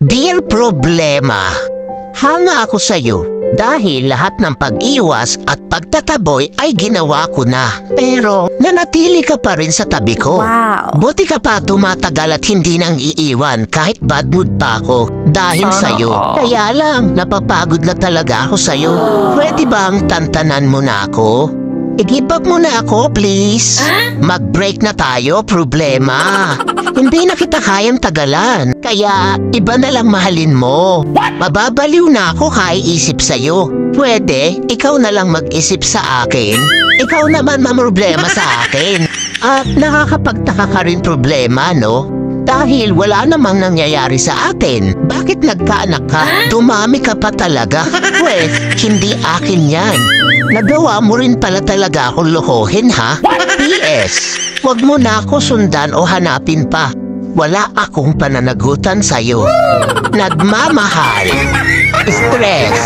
Dear Problema, hanga ako sa'yo dahil lahat ng pag-iwas at pagtataboy ay ginawa ko na. Pero nanatili ka pa rin sa tabi ko. Wow. Buti ka pa tumatagal at hindi nang iiwan kahit bad mood pa ako dahil sa'yo. Kaya lang, napapagod na talaga ako sa'yo. Pwede bang tantanan mo na ako? I-give up mo na ako, please. Mag-break na tayo, problema. Hindi na kita kayang tagalan. Kaya, iba na lang mahalin mo. Mababaliw na ako kaiisip sa'yo. Pwede, ikaw na lang mag-isip sa akin. Ikaw naman mamroblema sa akin. At nakakapagtaka ka rin problema, no? Dahil wala namang nangyayari sa atin. Bakit nagkaanak ka? Dumami ka pa talaga. Pwes, hindi akin yan. Nagawa mo rin pala talaga akong lokohin, ha? P.S. Huwag mo na ako sundan o hanapin pa. Wala akong pananagutan sa'yo. Nagmamahal. Stress.